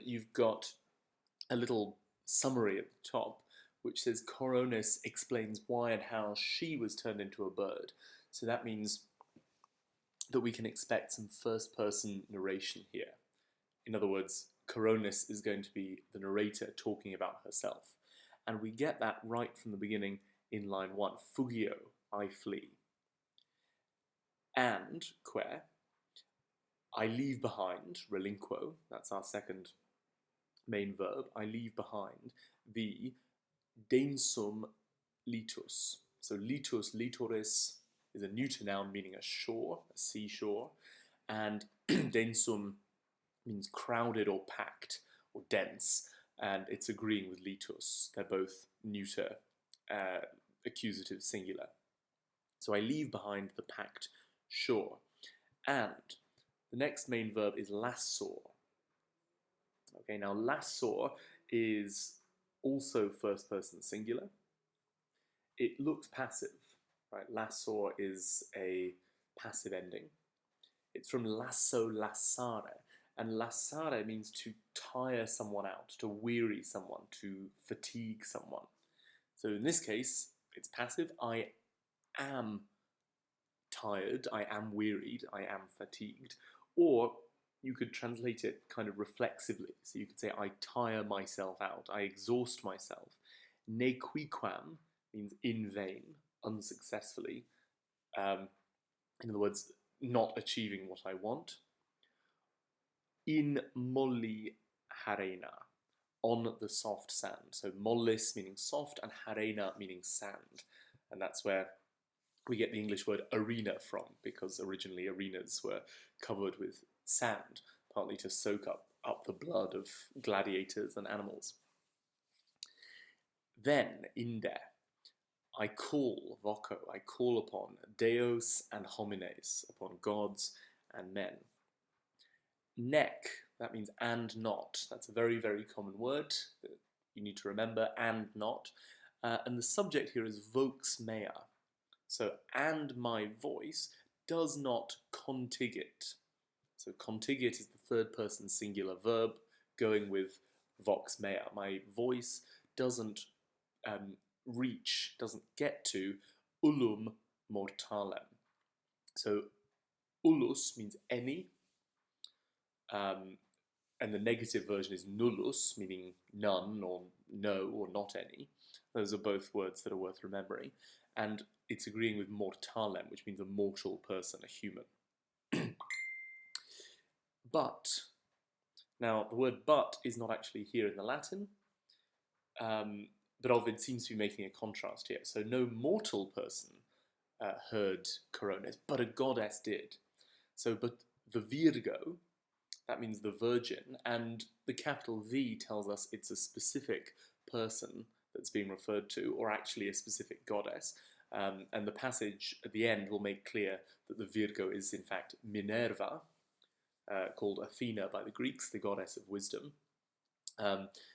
you've got a little summary at the top which says Coronis explains why and how she was turned into a bird. So that means that we can expect some first person narration here. In other words, Coronis is going to be the narrator talking about herself. And we get that right from the beginning in line 1. Fugio, I flee. And, quer, I leave behind, relinquo, that's our second main verb, I leave behind the densum litus. So litus, litoris, is a neuter noun meaning a shore, a seashore, and densum means crowded or packed or dense, and it's agreeing with litus. They're both neuter, accusative singular. So I leave behind the packed shore. And the next main verb is lassor. Okay, now lassor is also first person singular. It looks passive, right? Lassor is a passive ending. It's from lasso, lassare, and lassare means to tire someone out, to weary someone, to fatigue someone. So in this case, it's passive. I am tired, I am wearied, I am fatigued. Or you could translate it kind of reflexively. So you could say, I tire myself out, I exhaust myself. Nequiquam means in vain, unsuccessfully. In other words, not achieving what I want. In molli harena, on the soft sand. So mollis meaning soft and harena meaning sand. And that's where we get the English word arena from, because originally arenas were covered with sand, partly to soak up the blood of gladiators and animals. Then, inde, I call, voco, I call upon deos and homines, upon gods and men. Nec, that means and not. That's a very, very common word that you need to remember, and not. And the subject here is vox mea. So, and my voice does not contigit. So, contigit is the third person singular verb going with vox mea. My voice doesn't reach, doesn't get to ullum mortalem. So, ullus means any, and the negative version is nullus, meaning none or no or not any. Those are both words that are worth remembering. And it's agreeing with mortalem, which means a mortal person, a human. But, now the word but is not actually here in the Latin, but Ovid seems to be making a contrast here. So no mortal person heard Coronis, but a goddess did. So, but the Virgo, that means the virgin, and the capital V tells us it's a specific person that's being referred to, or actually a specific goddess. And the passage at the end will make clear that the Virgo is in fact Minerva, called Athena by the Greeks, the goddess of wisdom.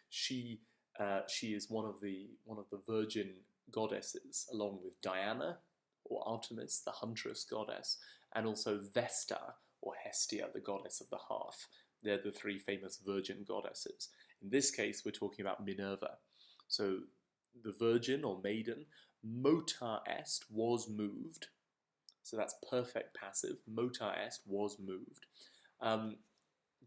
She is one of the virgin goddesses, along with Diana or Artemis, the huntress goddess, and also Vesta or Hestia, the goddess of the hearth. They're the three famous virgin goddesses. In this case, we're talking about Minerva. So the virgin or maiden, mota est, was moved. So that's perfect passive. Mota est, was moved.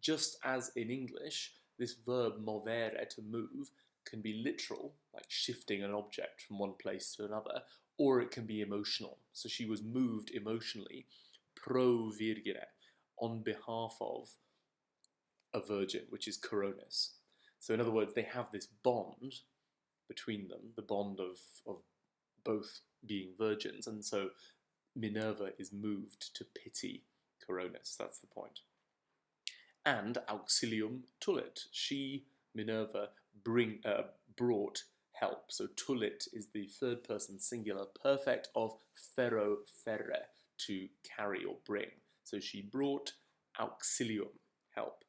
Just as in English, this verb movere, to move, can be literal, like shifting an object from one place to another, or it can be emotional. So she was moved emotionally, pro virgine, on behalf of a virgin, which is Coronis. So in other words, they have this bond between them, the bond of both being virgins, and so Minerva is moved to pity Coronis. That's the point. And auxilium tulit. She, Minerva, brought help. So tulit is the third person singular perfect of ferro ferre, to carry or bring. So she brought auxilium, help.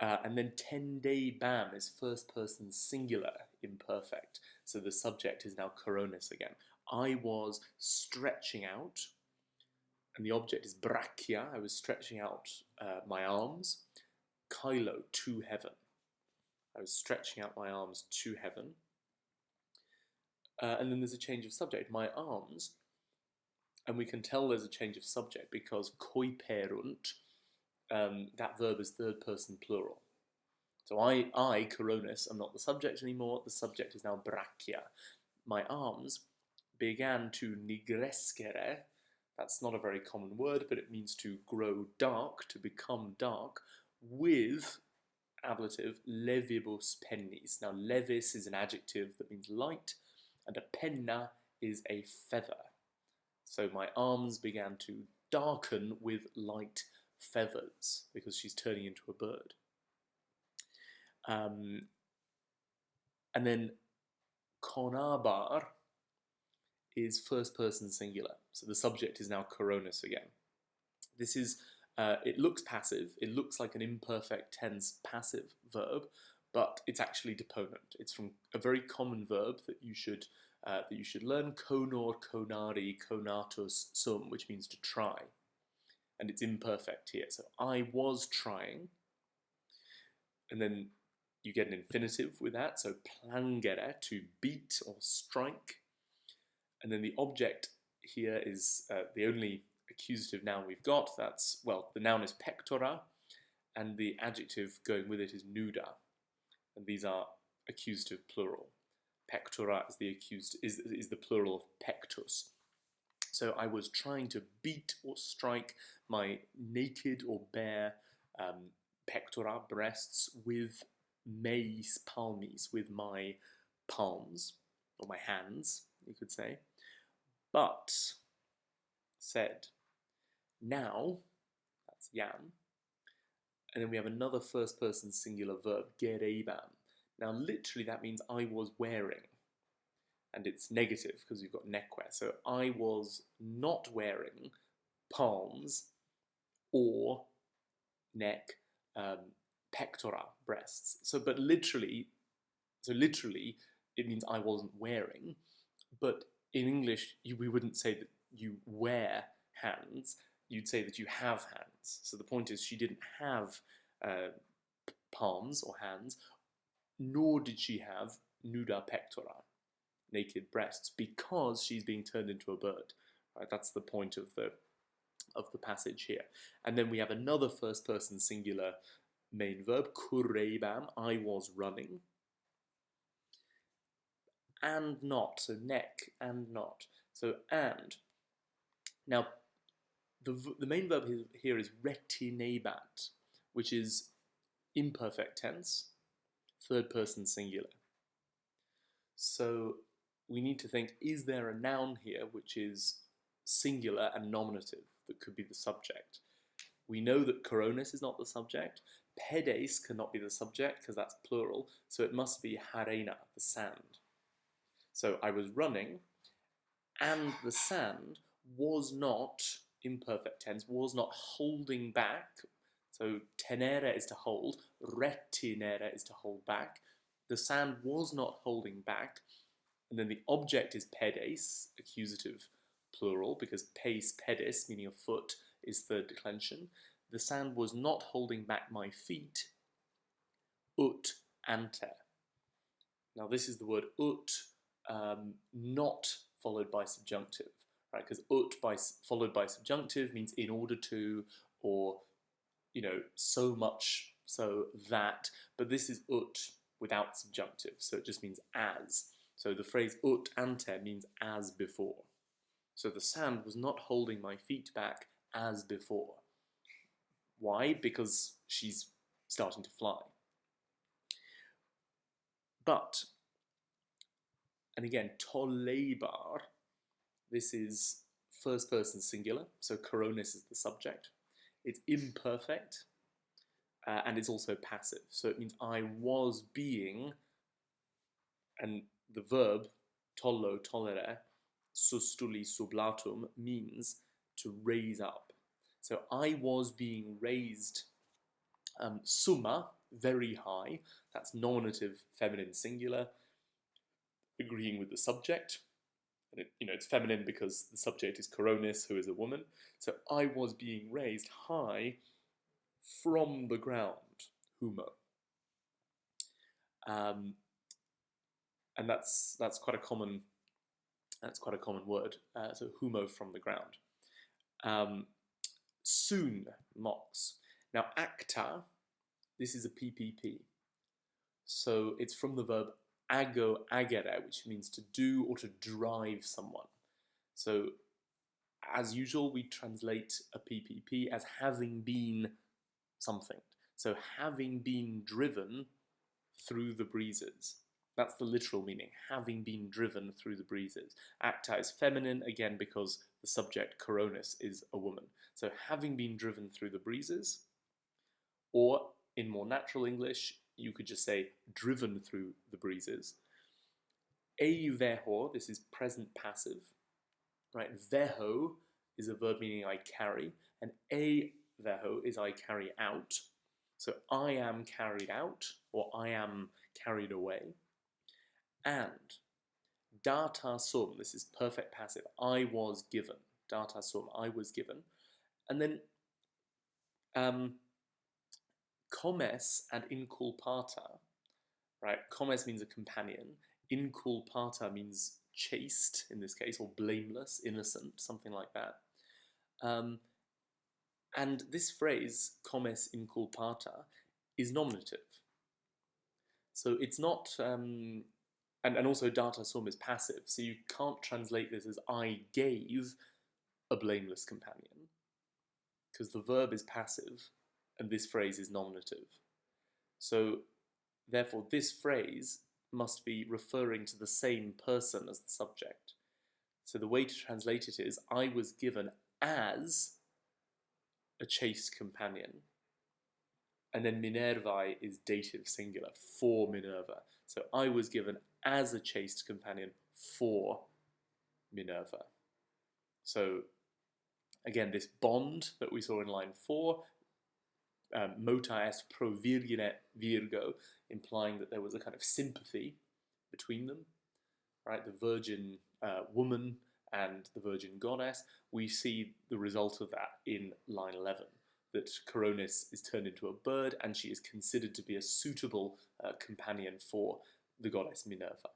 And then tende bam is first person singular imperfect. So the subject is now Coronis again. I was stretching out, and the object is brachia. I was stretching out my arms. Kylo, to heaven. I was stretching out my arms to heaven. And then there's a change of subject. My arms, and we can tell there's a change of subject because koiperunt, that verb is third person plural. So I, Coronis, am not the subject anymore. The subject is now brachia. My arms began to nigrescere. That's not a very common word, but it means to grow dark, to become dark, with ablative levibus pennis. Now, levis is an adjective that means light, and a penna is a feather. So my arms began to darken with light feathers because she's turning into a bird. And then konabar is first person singular. So the subject is now Coronis again. This is, it looks passive. It looks like an imperfect tense passive verb, but it's actually deponent. It's from a very common verb that you should learn, konor, konari, konatus sum, which means to try. And it's imperfect here. So I was trying. And then you get an infinitive with that. So plangere, to beat or strike. And then the object here is the only accusative noun we've got. That's, well, the noun is pectora, and the adjective going with it is nuda. And these are accusative plural. Pectora is the plural of pectus. So I was trying to beat or strike my naked or bare pectora, breasts, with meis palmis, with my palms, or my hands, you could say. But, said, now, that's yam, and then we have another first person singular verb, gerebam. Now literally that means I was wearing, and it's negative because we've got neckwear. So I was not wearing palms or neck, pectora, breasts. So literally it means I wasn't wearing, but in English we wouldn't say that you wear hands, you'd say that you have hands. So the point is she didn't have palms or hands, nor did she have nuda pectora, naked breasts, because she's being turned into a bird. Right? That's the point of the passage here. And then we have another first person singular main verb, kurebam, I was running. And not, so neck and not. So and. Now, the main verb here is retinebat, which is imperfect tense, third person singular. So we need to think, is there a noun here which is singular and nominative that could be the subject? We know that Coronis is not the subject. Pedes cannot be the subject because that's plural, so it must be harena, the sand. So I was running, and the sand was not, imperfect tense, was not holding back. So tenere is to hold, retinere is to hold back. The sand was not holding back. And then the object is pedes, accusative plural, because pes pedis, meaning a foot, is third declension. The sand was not holding back my feet, ut ante. Now this is the word ut, not followed by subjunctive, right? Because ut followed by subjunctive means in order to, or, you know, so much so that, but this is ut without subjunctive, so it just means as. So the phrase ut ante means as before. So the sand was not holding my feet back as before. Why? Because she's starting to fly. But, and again, tolebar, this is first person singular, so Coronis is the subject. It's imperfect, and it's also passive. So it means I was being, and the verb tollo, tollere, sustuli sublatum means to raise up. So I was being raised, summa, very high. That's nominative feminine singular, agreeing with the subject. And it's feminine because the subject is Coronis, who is a woman. So I was being raised high from the ground. humo. And that's quite a common word. So humo, from the ground. Soon, mox. Now acta, this is a PPP. So it's from the verb ago agere, which means to do or to drive someone. So as usual, we translate a PPP as having been something. So having been driven through the breezes. That's the literal meaning, having been driven through the breezes. Acta is feminine, again, because the subject, Coronis, is a woman. So having been driven through the breezes, or in more natural English, you could just say driven through the breezes. Ei veho, this is present passive, right? Veho is a verb meaning I carry, and ei veho is I carry out. So I am carried out, or I am carried away. And data sum, this is perfect passive, I was given. Data sum, I was given. And then comes and inculpata, right? Comes means a companion. Inculpata means chaste, in this case, or blameless, innocent, something like that. And this phrase, comes inculpata, is nominative. So it's not, and also data sum is passive, so you can't translate this as I gave a blameless companion, because the verb is passive, and this phrase is nominative. So therefore, this phrase must be referring to the same person as the subject. So the way to translate it is, I was given as a chaste companion. And then Minervae is dative singular, for Minerva. So I was given as a chaste companion for Minerva. So again, this bond that we saw in line 4, mota est pro virgine virgo, implying that there was a kind of sympathy between them, right? The virgin woman and the virgin goddess. We see the result of that in line 11, that Coronis is turned into a bird and she is considered to be a suitable companion for the goddess Minerva.